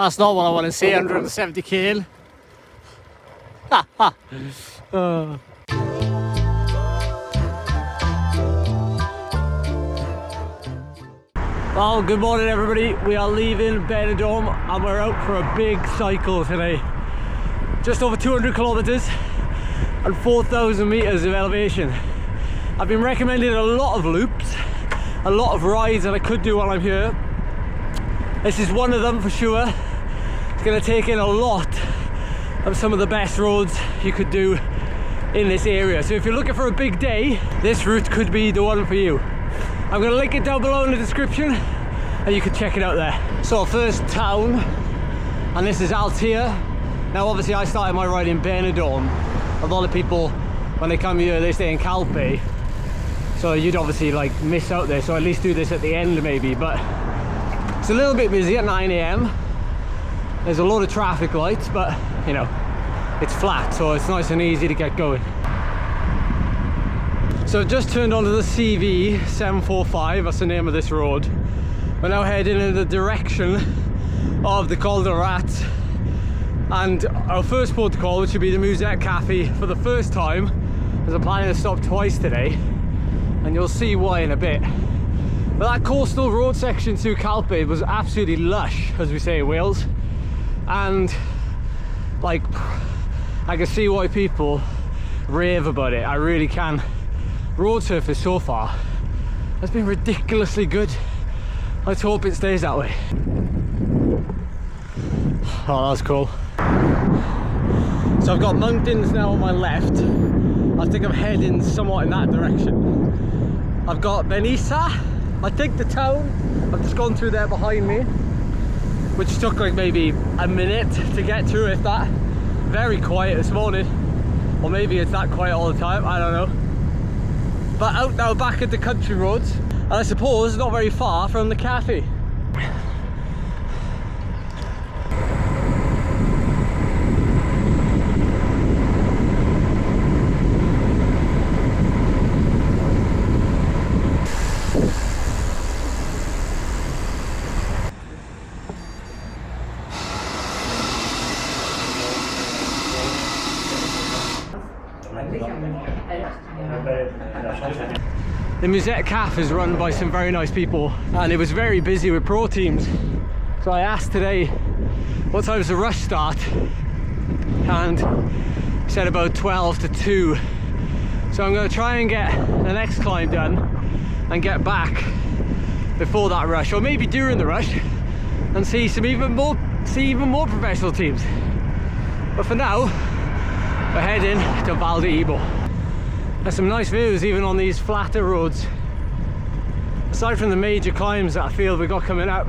That's not what I want to see, 170 kil. Ha ha. Well, good morning everybody. We are leaving Benidorm and we're out for a big cycle today. Just over 200 kilometers and 4,000 meters of elevation. I've been recommended a lot of loops, a lot of rides that I could do while I'm here. This is one of them for sure. It's going to take in a lot of some of the best roads you could do in this area. So if you're looking for a big day, this route could be the one for you. I'm going to link it down below in the description and you can check it out there. So first town, and this is Altea. Now obviously I started my ride in Benidorm. A lot of people, when they come here, they stay in Calpe. So you'd obviously like miss out there, so at least do this at the end maybe. But it's a little bit busy at 9 AM. There's a lot of traffic lights, but you know, it's flat, so it's nice and easy to get going. So I've just turned onto the CV 745, that's the name of this road. We're now heading in the direction of the Coll de Rates. And our first port of call, which would be the Musette Cafe for the first time, as I'm planning to stop twice today. And you'll see why in a bit. But that coastal road section to Calpe was absolutely lush, as we say in Wales. And like, I can see why people rave about it. I really can. Road surface so far has been ridiculously good. Let's hope it stays that way. Oh, that's cool. So I've got mountains now on my left. I think I'm heading somewhat in that direction. I've got Benissa, I think the town. I've just gone through there behind me, which took like maybe a minute to get through, if that. Very quiet this morning, or maybe it's that quiet all the time, I don't know. But out now back at the country roads, and I suppose not very far from the cafe. The Musette Cafe is run by some very nice people and it was very busy with pro teams. So I asked today, what time does the rush start? And he said about 12 to 2. So I'm going to try and get the next climb done and get back before that rush, or maybe during the rush, and see even more professional teams. But for now, we're heading to Val de Ibo. There's some nice views even on these flatter roads. Aside from the major climbs that I feel we've got coming up,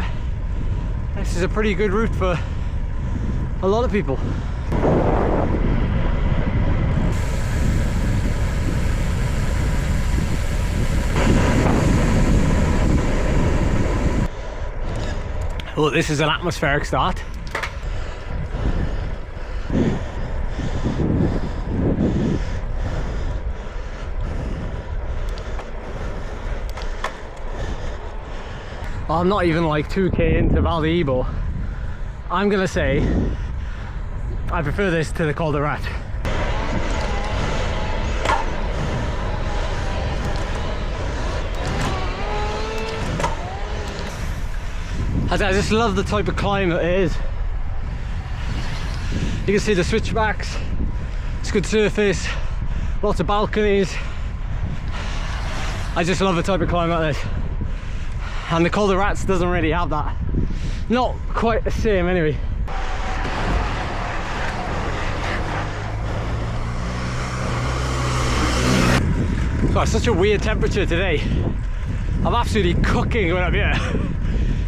this is a pretty good route for a lot of people. Oh, this is an atmospheric start. I'm not even like 2k into Val de Ibo. I'm gonna say I prefer this to the Coll de Rates. I just love the type of climb that it is. You can see the switchbacks, it's good surface, lots of balconies. I just love the type of climb like this. And the Coll de Rates doesn't really have that. Not quite the same anyway. So it's such a weird temperature today. I'm absolutely cooking when I'm here.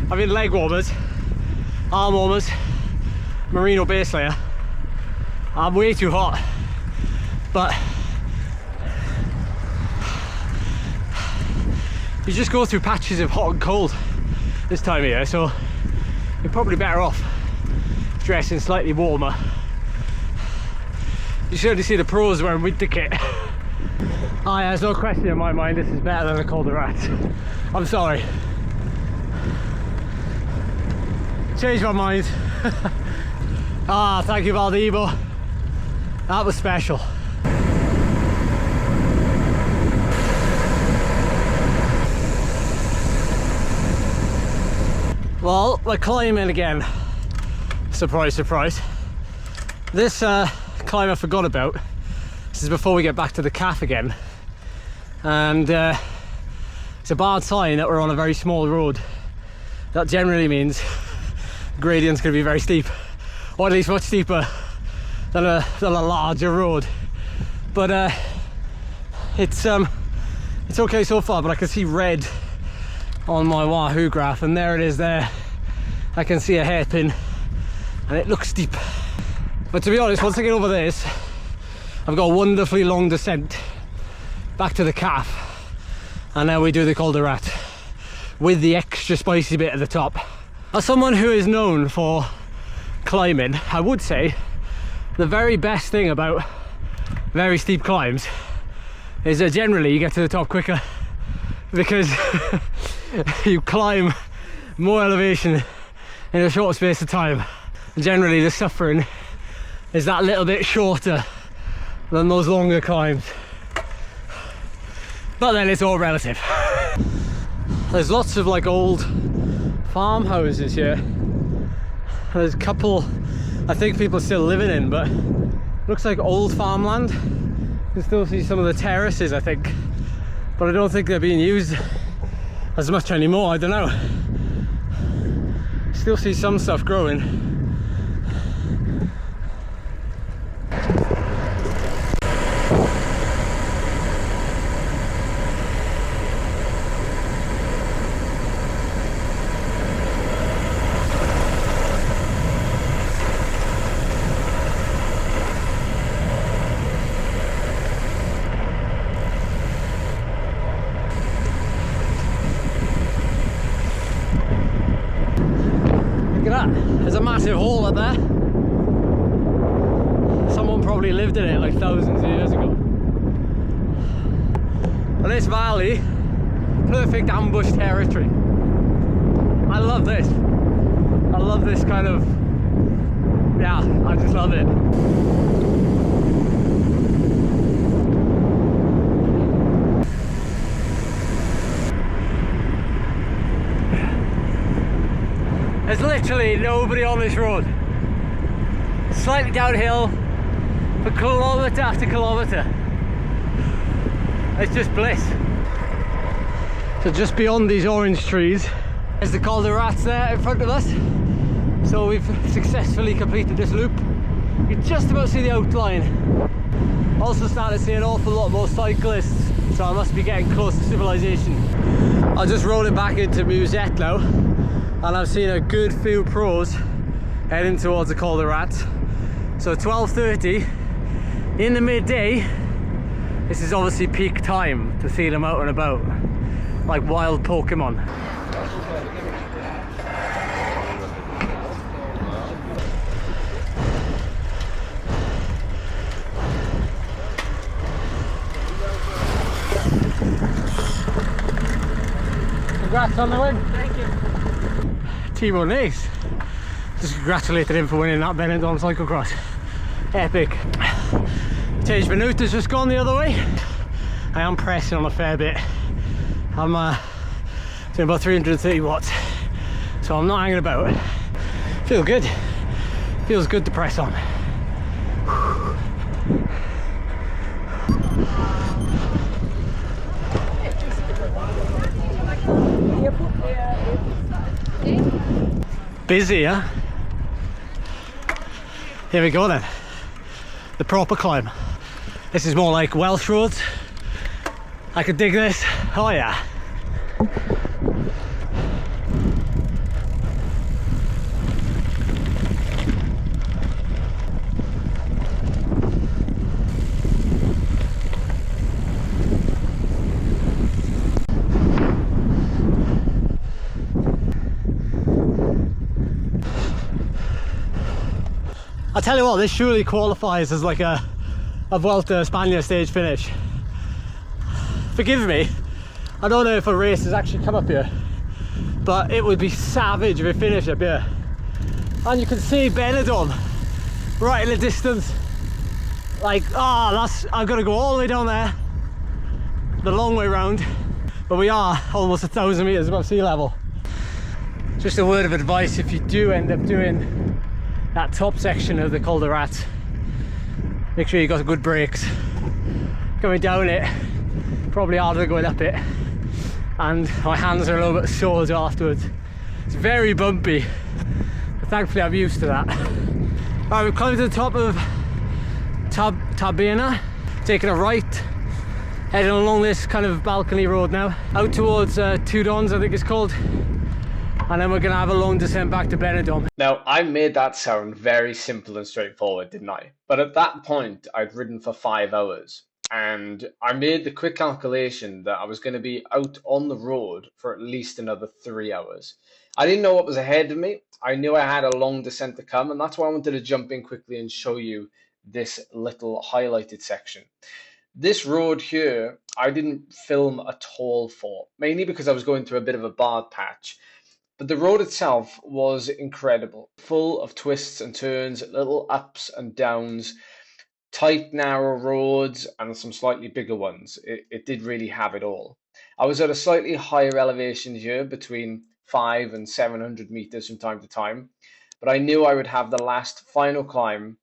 I'm in leg warmers, arm warmers, merino base layer. I'm way too hot, but you just go through patches of hot and cold this time of year, so you're probably better off dressing slightly warmer. You certainly see the pros wearing winter kit. Oh yeah, there's no question in my mind this is better than the Coll de Rates. I'm sorry. changed my mind. Ah, thank you, Valdivo. That was special. Well, we're climbing again. Surprise, surprise. This climb I forgot about. This is before we get back to the calf again. And it's a bad sign that we're on a very small road. That generally means the gradient's going to be very steep, or at least much steeper than a larger road. But it's okay so far. But I can see red on my Wahoo graph, and there it is there. I can see a hairpin and it looks steep. But to be honest, once I get over this, I've got a wonderfully long descent back to the calf, and then we do the Coll de Rates with the extra spicy bit at the top. As someone who is known for climbing, I would say the very best thing about very steep climbs is that generally you get to the top quicker, because you climb more elevation in a short space of time. Generally the suffering is that little bit shorter than those longer climbs, but then it's all relative. There's lots of like old farmhouses here. There's a couple I think people are still living in, but looks like old farmland. You can still see some of the terraces, I think, but I don't think they're being used as much anymore. I don't know. Still see some stuff growing. There's a massive hole up there. Someone probably lived in it like thousands of years ago. And this valley, perfect ambush territory. I love this. I love this kind of, yeah, I just love it. There's literally nobody on this road. Slightly downhill for kilometre after kilometre. It's just bliss. So just beyond these orange trees, there's the Coll de Rates there in front of us. So we've successfully completed this loop. You can just about see the outline. Also started to see an awful lot more cyclists, so I must be getting close to civilization. I'll just roll it back into Musette now. And I've seen a good few pros heading towards the Coll de Rates. So 12:30 in the midday, this is obviously peak time to see them out and about, like wild Pokemon. Congrats on the win. Thank you. Timo Nace. Just congratulated him for winning that Benidorm cyclocross. Epic. Change Minute has just gone the other way. I am pressing on a fair bit. I'm doing about 330 watts, so I'm not hanging about. Feel good. Feels good to press on. Busy, huh? Here we go then. The proper climb. This is more like Welsh roads. I could dig this. Oh yeah. I tell you what, this surely qualifies as like a Vuelta España stage finish. Forgive me, I don't know if a race has actually come up here, but it would be savage if it finished up here. and you can see Benidorm right in the distance. Like, I've got to go all the way down there, the long way round, but we are almost 1,000 meters above sea level. Just a word of advice: if you do end up doing that top section of the Coll de Rates, make sure you got good brakes. Going down it, probably harder than going up it, and my hands are a little bit sore as well afterwards. It's very bumpy, but thankfully I'm used to that. Alright, we've climbed to the top of Tabena, taking a right, heading along this kind of balcony road now, out towards Tudons, I think it's called, and then we're going to have a long descent back to Benidorm. Now, I made that sound very simple and straightforward, didn't I? But at that point, I'd ridden for 5 hours, and I made the quick calculation that I was going to be out on the road for at least another 3 hours. I didn't know what was ahead of me. I knew I had a long descent to come, and that's why I wanted to jump in quickly and show you this little highlighted section. This road here, I didn't film at all for, mainly because I was going through a bit of a bad patch. But the road itself was incredible, full of twists and turns, little ups and downs, tight, narrow roads, and some slightly bigger ones. It did really have it all. I was at a slightly higher elevation here, between 500 and 700 meters from time to time, but I knew I would have the last final climb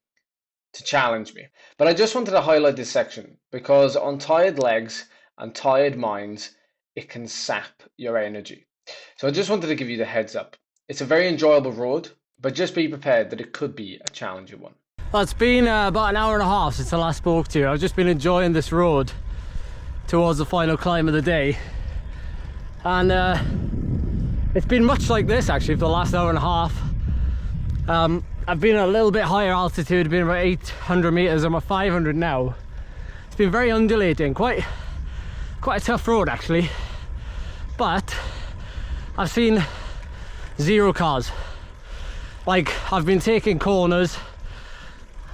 to challenge me. But I just wanted to highlight this section because on tired legs and tired minds, it can sap your energy. So I just wanted to give you the heads up. It's a very enjoyable road, but just be prepared that it could be a challenging one. Well, it's been about an hour and a half since I last spoke to you. I've just been enjoying this road towards the final climb of the day, and it's been much like this actually for the last hour and a half. I've been at a little bit higher altitude, been about 800 meters. I'm at 500 now. It's been very undulating, quite a tough road actually, but I've seen 0 cars. Like, I've been taking corners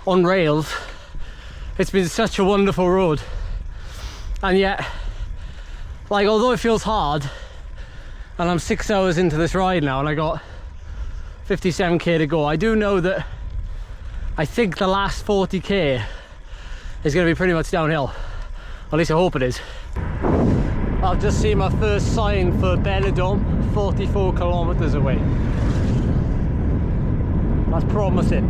on rails. It's been such a wonderful road, and yet, like, although it feels hard, and I'm 6 hours into this ride now and I got 57k to go, I do know that I think the last 40k is going to be pretty much downhill. At least I hope it is. I've just seen my first sign for Benidorm, 44 kilometers away. That's promising.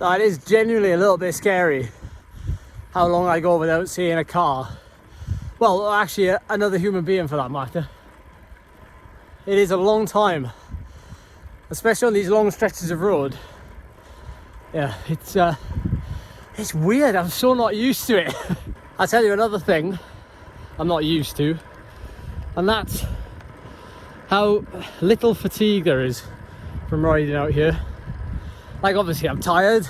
It is genuinely a little bit scary how long I go without seeing a car. Well, actually another human being for that matter. It is a long time, especially on these long stretches of road. Yeah, it's weird. I'm so not used to it. I'll tell you another thing I'm not used to, and that's how little fatigue there is from riding out here. Like, obviously I'm tired,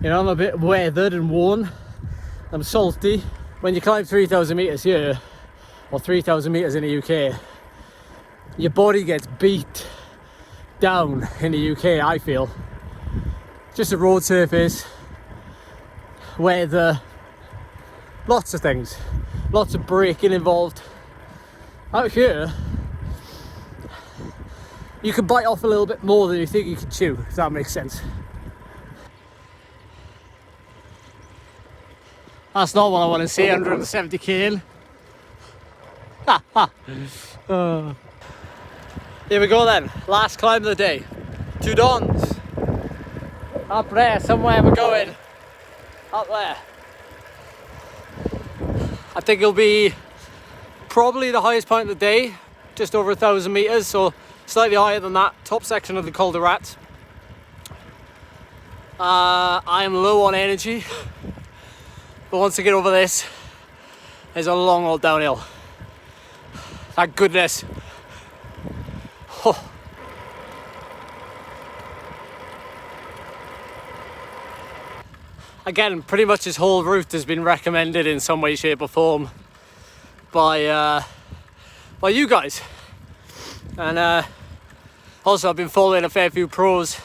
you know, I'm a bit weathered and worn, I'm salty. When you climb 3,000 meters here, or 3,000 meters in the UK, your body gets beat down in the UK, I feel. Just the road surface, weather, lots of things, lots of braking involved. Out here, you can bite off a little bit more than you think you can chew, if that makes sense. That's not what I want to see, 170k in. Here we go then, last climb of the day. Tudons. Up there, somewhere we're going. Up there. I think it'll be probably the highest point of the day, just over 1,000 meters, so slightly higher than that top section of the Coll de Rates. I am low on energy, but once I get over this, there's a long old downhill. Thank goodness. Oh. Again, pretty much this whole route has been recommended in some way, shape or form by you guys. And also I've been following a fair few pros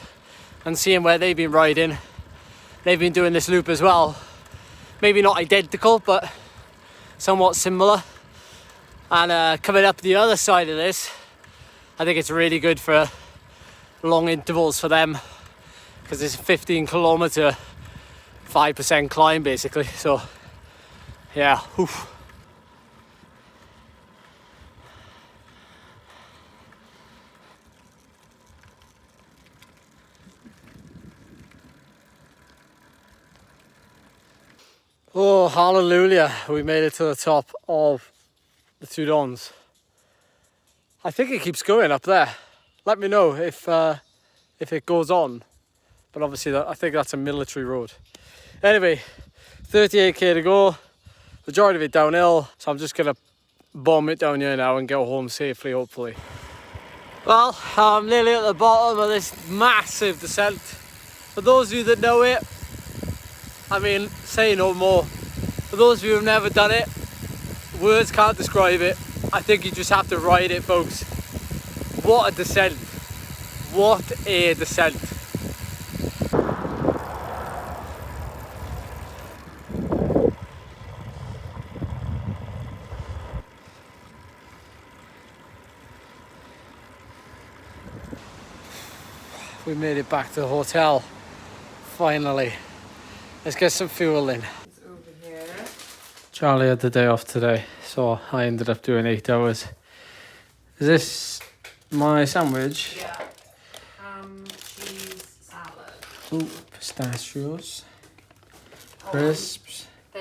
and seeing where they've been riding. They've been doing this loop as well. Maybe not identical, but somewhat similar. And coming up the other side of this, I think it's really good for long intervals for them because it's a 15 kilometer 5% climb basically. So yeah, oof. Oh, hallelujah, we made it to the top of the Two Dons. I think it keeps going up there. Let me know if it goes on, but obviously I think that's a military road. Anyway, 38k to go, majority of it downhill, so I'm just gonna bomb it down here now and get home safely, hopefully. Well, I'm nearly at the bottom of this massive descent. For those of you that know it, I mean, say no more. For those of you who've never done it, words can't describe it. I think you just have to ride it, folks. What a descent. What a descent. We made it back to the hotel, finally. Let's get some fuel in. It's over here. Charlie had the day off today, so I ended up doing 8 hours. Is this my sandwich? Yeah. Cheese salad. Ooh, pistachios, crisps,